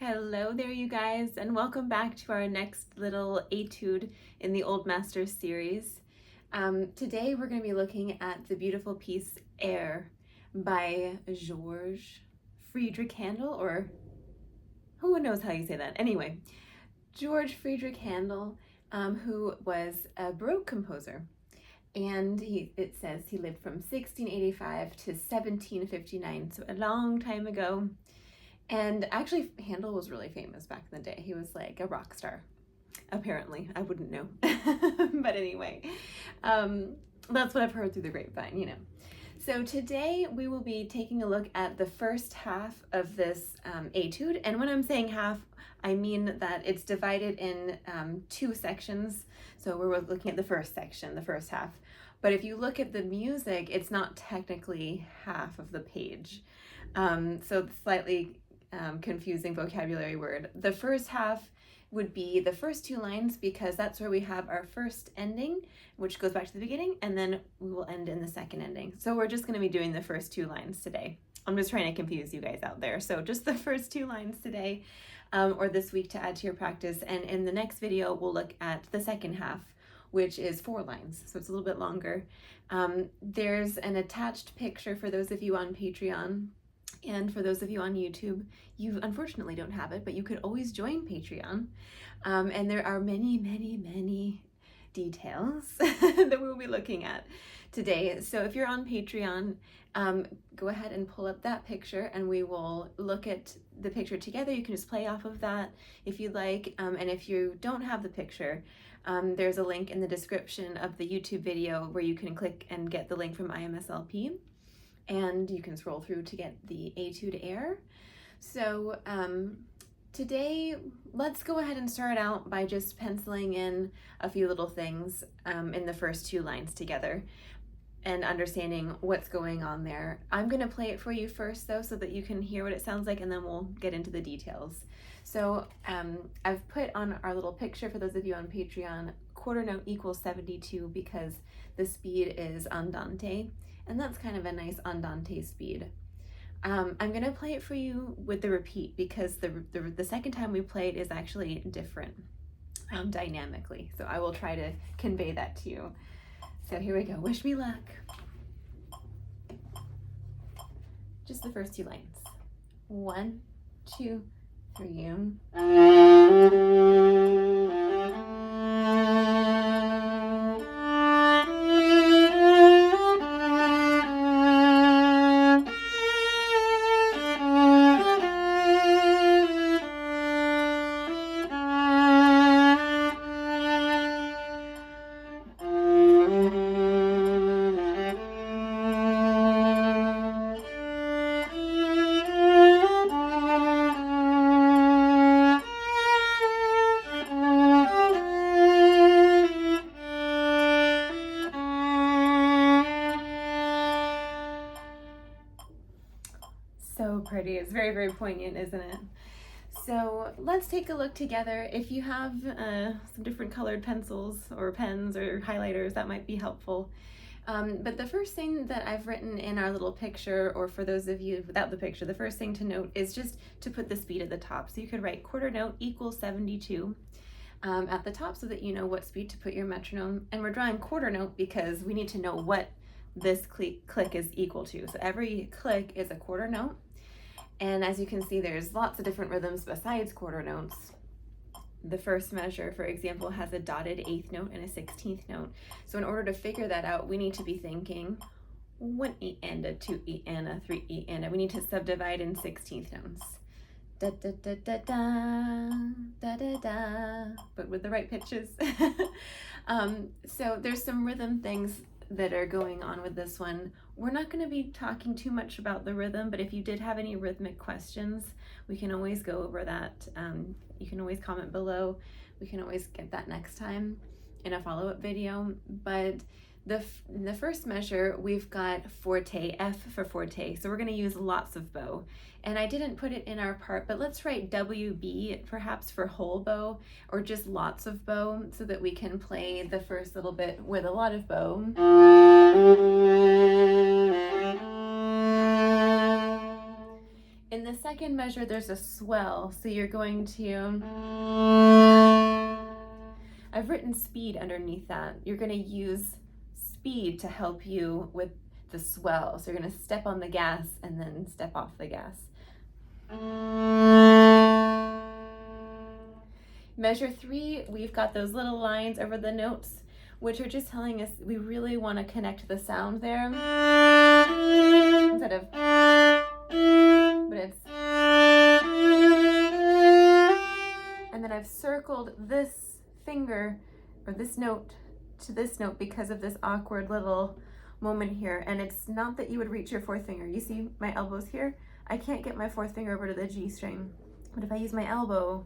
Hello there, you guys, and welcome back to our next little etude in the Old Masters series. Today we're going to be looking at the beautiful piece Air by George Friedrich Handel, or who knows how you say that? Anyway, George Friedrich Handel, who was a Baroque composer. And it says he lived from 1685 to 1759, so a long time ago. And actually, Handel was really famous back in the day. He was like a rock star, apparently. I wouldn't know. But anyway, that's what I've heard through the grapevine, you know. So today we will be taking a look at the first half of this etude. And when I'm saying half, I mean that it's divided in two sections. So we're looking at the first section, the first half. But if you look at the music, it's not technically half of the page. So slightly confusing vocabulary word. The first half would be the first two lines because that's where we have our first ending, which goes back to the beginning, and then we will end in the second ending. So we're just going to be doing the first two lines today. I'm just trying to confuse you guys out there. So just the first two lines today, or this week to add to your practice. And in the next video, we'll look at the second half, which is 4 lines. So it's a little bit longer. There's an attached picture for those of you on Patreon. And for those of you on YouTube, you unfortunately don't have it, but you could always join Patreon. And there are many, many, many details that we'll be looking at today. So if you're on Patreon, go ahead and pull up that picture and we will look at the picture together. You can just play off of that if you'd like. And if you don't have the picture, there's a link in the description of the YouTube video where you can click and get the link from IMSLP. And you can scroll through to get the etude Air. So today, let's go ahead and start out by just penciling in a few little things in the first two lines together and understanding what's going on there. I'm going to play it for you first, though, so that you can hear what it sounds like, and then we'll get into the details. So I've put on our little picture, for those of you on Patreon, quarter note equals 72 because the speed is andante. And that's kind of a nice andante speed. I'm gonna play it for you with the repeat because the second time we play it is actually different dynamically. So I will try to convey that to you. So here we go, wish me luck. Just the first two lines. 1, 2, 3. So pretty. It's very, very poignant, isn't it? So let's take a look together. If you have some different colored pencils or pens or highlighters, that might be helpful. But the first thing that I've written in our little picture, or for those of you without the picture, the first thing to note is just to put the speed at the top. So you could write quarter note equals 72 at the top so that you know what speed to put your metronome. And we're drawing quarter note because we need to know what this click is equal to. So every click is a quarter note. And as you can see, there's lots of different rhythms besides quarter notes. The first measure, for example, has a dotted 8th note and a 16th note. So in order to figure that out, we need to be thinking 1 E and a 2 E and a 3 E and a. We need to subdivide in 16th notes. Da da da da da da da da, but with the right pitches. So there's some rhythm things that are going on with this one. We're not going to be talking too much about the rhythm, but if you did have any rhythmic questions, we can always go over that. You can always comment below. We can always get that next time in a follow-up video. But in the first measure, we've got forte, F for forte. So we're going to use lots of bow. And I didn't put it in our part, but let's write WB perhaps for whole bow, or just lots of bow, so that we can play the first little bit with a lot of bow. In the second measure, there's a swell, so you're going to, I've written speed underneath that. You're going to use speed to help you with the swell. So you're going to step on the gas and then step off the gas. Measure 3, we've got those little lines over the notes, which are just telling us we really want to connect the sound there. Instead of, but it's, and then I've circled this finger or this note to this note because of this awkward little moment here. And it's not that you would reach your fourth finger. You see my elbow's here? I can't get my fourth finger over to the G string, but if I use my elbow,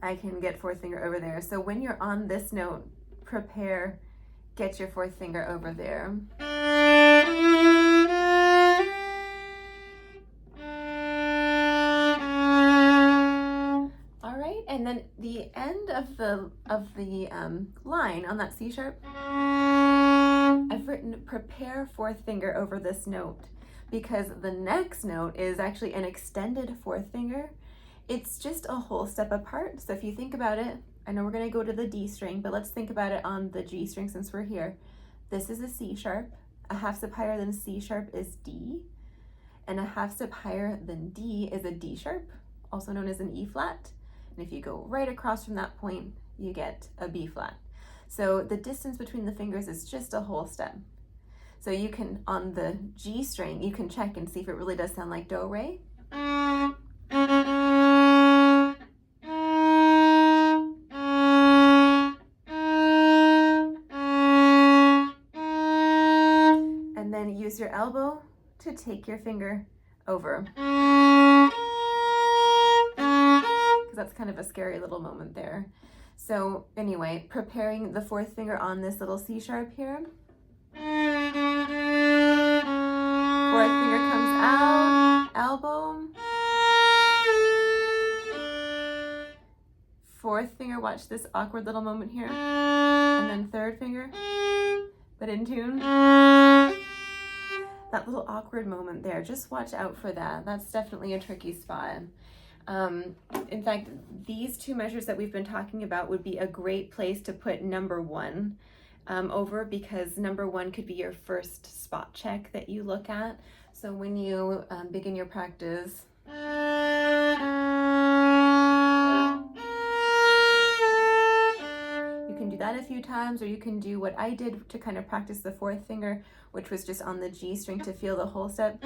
I can get fourth finger over there. So when you're on this note, prepare, get your fourth finger over there. All right, and then the end of the line on that C sharp, I've written prepare fourth finger over this note because the next note is actually an extended fourth finger. It's just a whole step apart. So if you think about it, I know we're going to go to the D string, but let's think about it on the G string since we're here. This is a C sharp. A half step higher than C sharp is D, and a half step higher than D is a D sharp, also known as an E flat. And if you go right across from that point, you get a B flat. So the distance between the fingers is just a whole step. So you can, on the G string, you can check and see if it really does sound like do, re. And then use your elbow to take your finger over. Because that's kind of a scary little moment there. So anyway, preparing the fourth finger on this little C sharp here. Fourth finger comes out, elbow. Fourth finger, watch this awkward little moment here. And then third finger, but in tune. That little awkward moment there, just watch out for that. That's definitely a tricky spot. In fact, these two measures that we've been talking about would be a great place to put number 1 over, because number 1 could be your first spot check that you look at. So when you begin your practice, you can do that a few times, or you can do what I did to kind of practice the fourth finger, which was just on the G string to feel the whole step.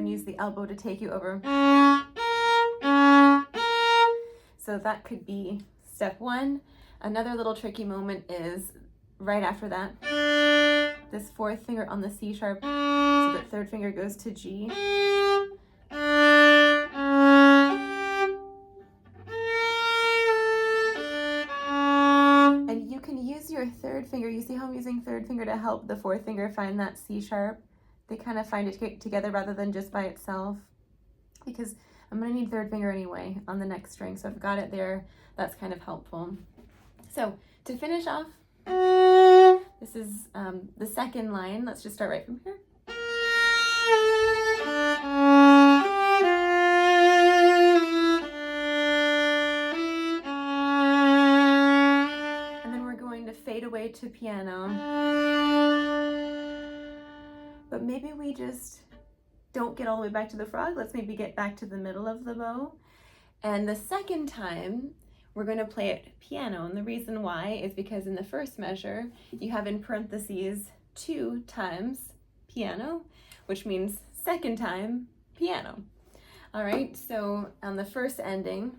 Use the elbow to take you over. So that could be step 1. Another little tricky moment is right after that. This fourth finger on the C sharp, so the third finger goes to G. And you can use your third finger. You see how I'm using third finger to help the fourth finger find that C sharp? They kind of find it together rather than just by itself, because I'm going to need third finger anyway on the next string. So I've got it there. That's kind of helpful. So to finish off, this is the second line. Let's just start right from here. And then we're going to fade away to piano. But maybe we just don't get all the way back to the frog. Let's maybe get back to the middle of the bow. And the second time, we're going to play it piano. And the reason why is because in the first measure, you have in parentheses 2 times piano, which means second time piano. All right, so on the first ending,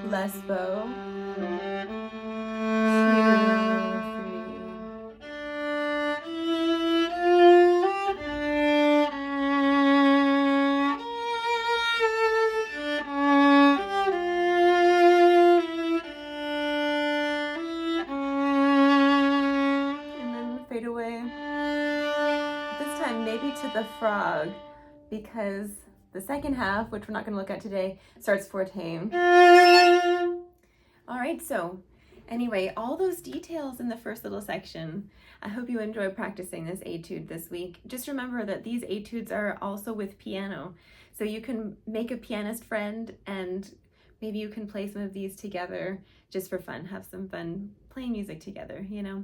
less bow, 2, the frog, because the second half, which we're not going to look at today, starts forte. All right, so Anyway, all those details in the first little section. I hope you enjoy practicing this etude this week. Just remember that these etudes are also with piano, so you can make a pianist friend and maybe you can play some of these together just for fun. Have some fun playing music together, you know.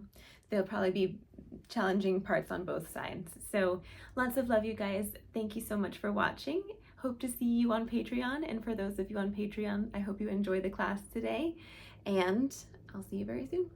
There'll probably be challenging parts on both sides. So lots of love, you guys. Thank you so much for watching. Hope to see you on Patreon, and for those of you on Patreon, I hope you enjoy the class today, and I'll see you very soon.